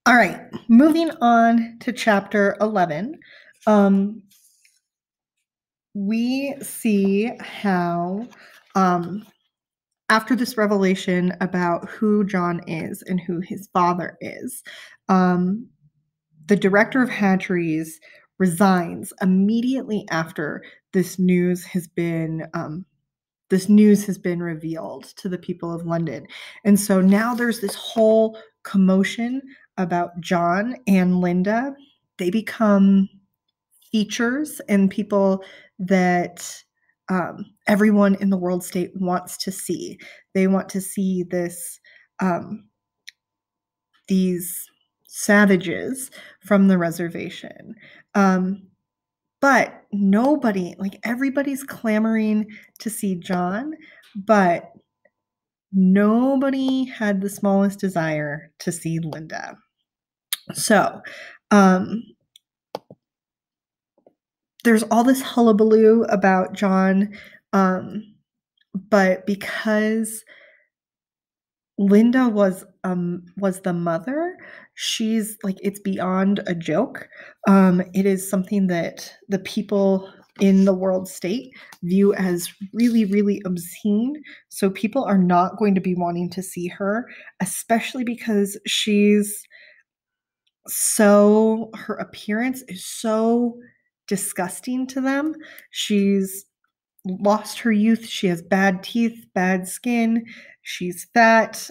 All right, moving on to chapter 11. Um, we see how, after this revelation about who John is and who his father is, um, the director of hatcheries resigns immediately after this news has been revealed to the people of London. And so now there's this whole commotion about John and Linda. They become features and people that everyone in the world state wants to see. They want to see um, these savages from the reservation. Um, but nobody, like everybody's clamoring to see John, but nobody had the smallest desire to see Linda. So, um, there's all this hullabaloo about John, but because Linda was the mother, she's like it's beyond a joke. It is something that the people in the world state view as really, really obscene. So people are not going to be wanting to see her, especially because her appearance is so disgusting to them. She's lost her youth. She has bad teeth, bad skin. She's fat.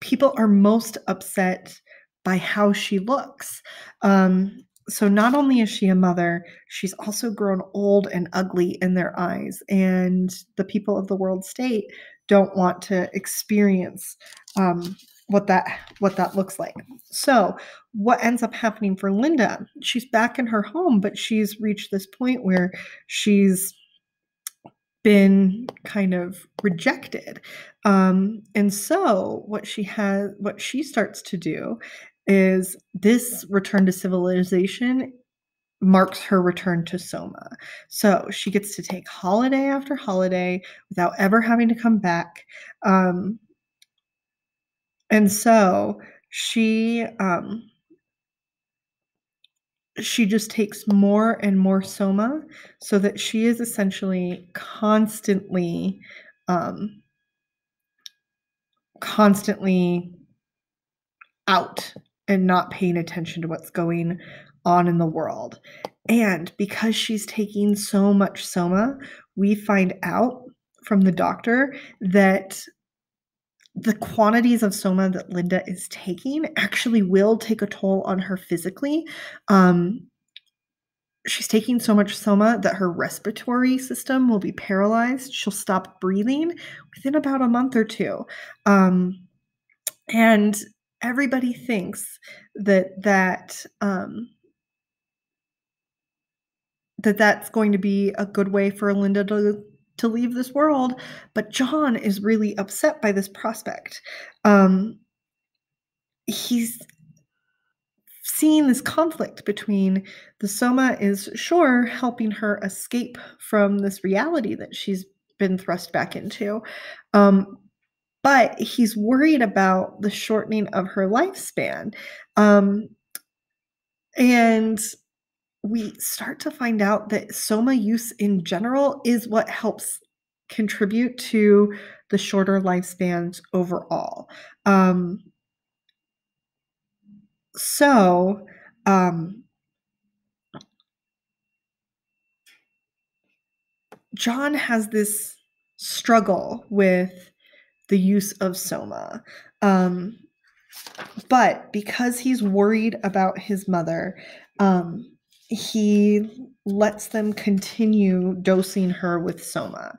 People are most upset by how she looks. So not only is she a mother, she's also grown old and ugly in their eyes, and the people of the world state don't want to experience what that looks like. So what ends up happening for Linda? She's back in her home, but she's reached this point where she's been kind of rejected. And so what she starts to do is this return to civilization marks her return to Soma. So she gets to take holiday after holiday without ever having to come back. And so she just takes more and more soma so that she is essentially constantly out and not paying attention to what's going on in the world. And because she's taking so much soma, we find out from the doctor that the quantities of soma that Linda is taking actually will take a toll on her physically. She's taking so much soma that her respiratory system will be paralyzed. She'll stop breathing within about a month or two. And everybody thinks that's going to be a good way for Linda to leave this world. But John is really upset by this prospect. He's seeing this conflict between the soma is sure helping her escape from this reality that she's been thrust back into. But he's worried about the shortening of her lifespan. And we start to find out that soma use in general is what helps contribute to the shorter lifespans overall. So, John has this struggle with the use of soma. But because he's worried about his mother, he lets them continue dosing her with soma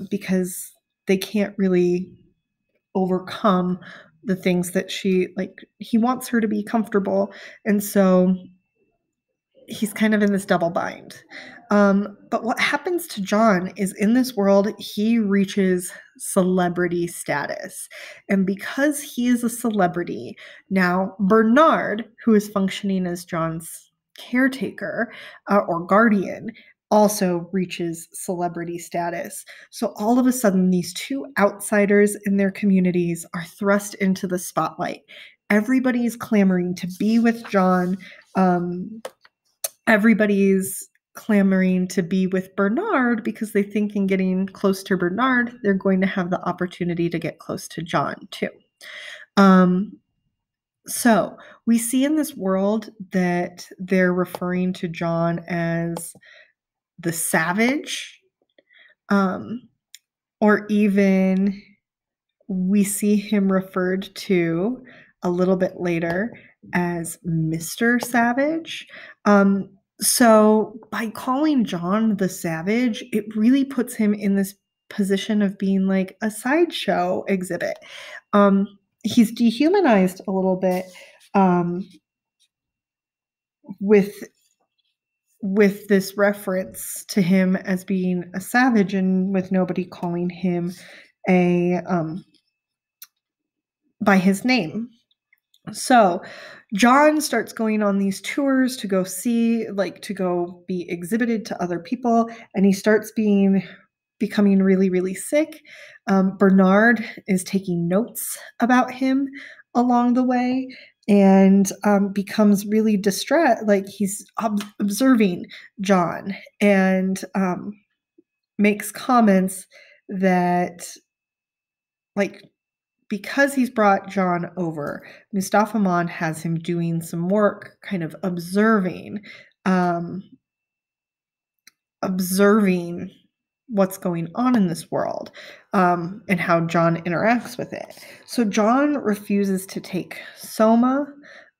because they can't really overcome the things that he wants her to be comfortable. And so he's kind of in this double bind. But what happens to John is in this world, he reaches celebrity status. And because he is a celebrity, now Bernard, who is functioning as John's caretaker or guardian, also reaches celebrity status. So all of a sudden, these two outsiders in their communities are thrust into the spotlight. everybody's clamoring to be with John. Everybody's clamoring to be with Bernard because they think in getting close to Bernard, they're going to have the opportunity to get close to John too. So we see in this world that they're referring to John as the savage, or even we see him referred to a little bit later as Mr. Savage. So by calling John the Savage, it really puts him in this position of being like a sideshow exhibit. He's dehumanized a little bit with this reference to him as being a savage, and with nobody calling him a by his name. So John starts going on these tours to go see, like to go be exhibited to other people, and he starts becoming really, really sick. Bernard is taking notes about him along the way, and becomes really distressed. Like he's observing John, and makes comments that, like, because he's brought John over, Mustafa Mon has him doing some work, kind of observing what's going on in this world, and how John interacts with it. So John refuses to take Soma,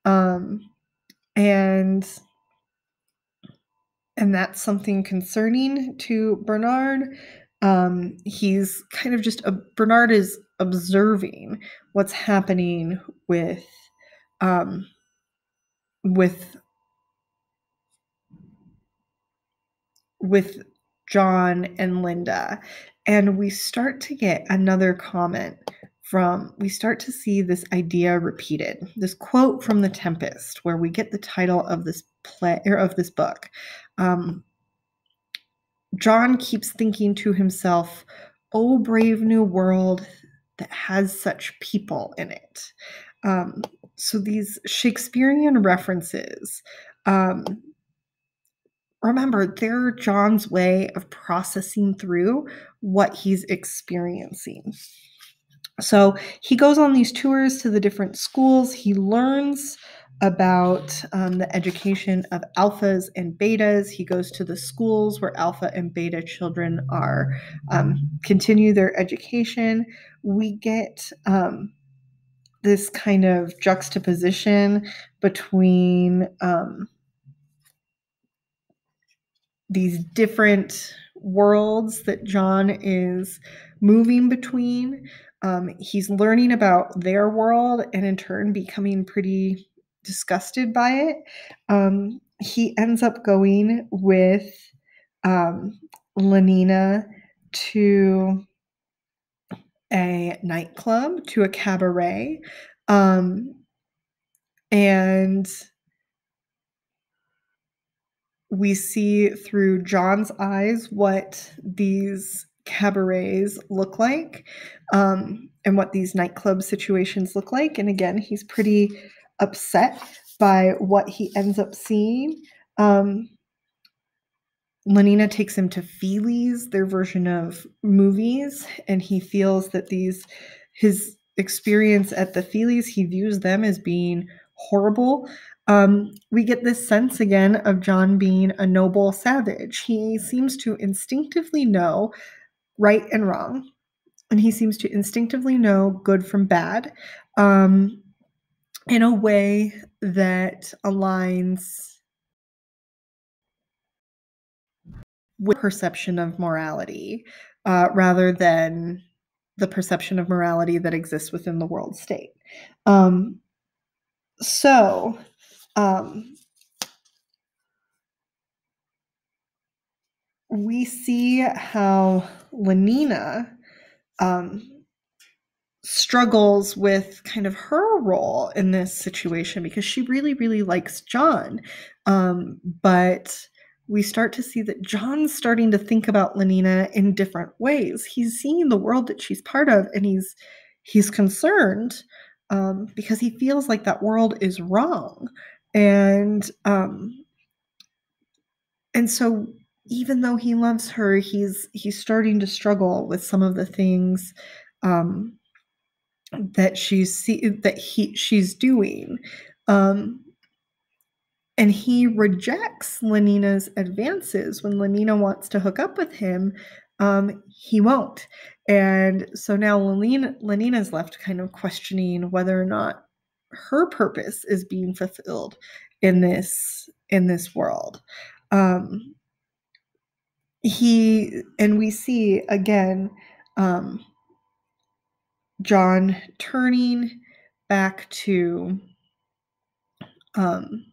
and that's something concerning to Bernard. He's kind of just Bernard is observing what's happening with John and Linda. And we start to get another comment we start to see this idea repeated, this quote from The Tempest, where we get the title of this play, or of this book. John keeps thinking to himself, "Oh, brave new world that has such people in it." So these Shakespearean references, remember, they're John's way of processing through what he's experiencing. So he goes on these tours to the different schools. He learns about the education of alphas and betas. He goes to the schools where alpha and beta children are continue their education. We get this kind of juxtaposition between these different worlds that John is moving between. He's learning about their world and in turn becoming pretty disgusted by it. He ends up going with Lenina to a nightclub, to a cabaret, and we see through John's eyes what these cabarets look like, and what these nightclub situations look like. And again, he's pretty upset by what he ends up seeing. Lenina takes him to Feelies, their version of movies, and he feels that his experience at the Feelies, he views them as being horrible. We get this sense again of John being a noble savage. He seems to instinctively know right and wrong, and he seems to instinctively know good from bad, in a way that aligns with perception of morality, rather than the perception of morality that exists within the world state. So we see how Lenina struggles with kind of her role in this situation, because she really, really likes John. But we start to see that John's starting to think about Lenina in different ways. He's seeing the world that she's part of, and he's concerned because he feels like that world is wrong. And and so even though he loves her, he's starting to struggle with some of the things um, she's doing. Um, and he rejects Lenina's advances. When Lenina wants to hook up with him, he won't. And so now Lenina's left kind of questioning whether or not her purpose is being fulfilled in this world. Um, we see again um, John turning back to um,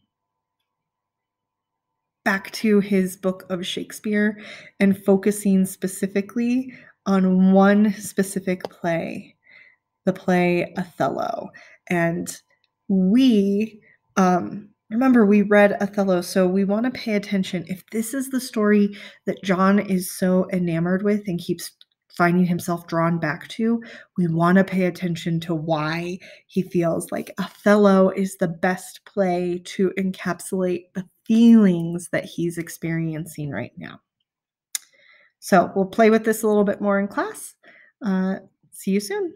back to his book of Shakespeare and focusing specifically on one specific play, the play Othello. And we remember we read Othello, so we want to pay attention. If this is the story that John is so enamored with and keeps finding himself drawn back to, we want to pay attention to why he feels like Othello is the best play to encapsulate the feelings that he's experiencing right now. So we'll play with this a little bit more in class. See you soon.